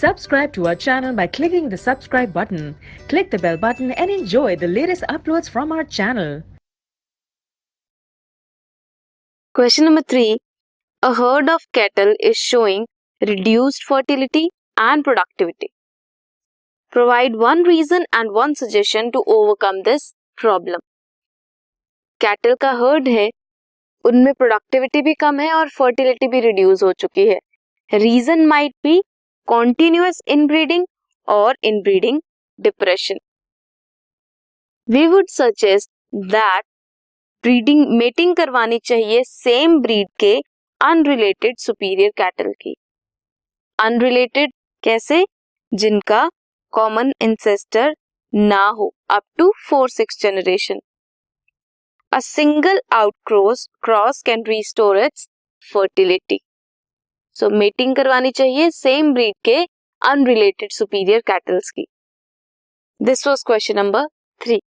Subscribe to our channel by clicking the subscribe button. Click the bell button and enjoy the latest uploads from our channel. Question number 3. A herd of cattle is showing reduced fertility and productivity. Provide one reason and one suggestion to overcome this problem. Cattle का heard है, उनमें productivity भी कम है और fertility भी reduce हो चुकी है. Reason might be continuous inbreeding और inbreeding depression. We would suggest that breeding mating करवानी चाहिए सेम ब्रीड के अनरिलेटेड सुपीरियर कैटल की. अनरिलेटेड कैसे? जिनका कॉमन इंसेस्टर ना हो up to 4-6 generation. A single outcross can restore its fertility. So mating करवानी चाहिए same breed के unrelated superior cattles की. This was question number 3.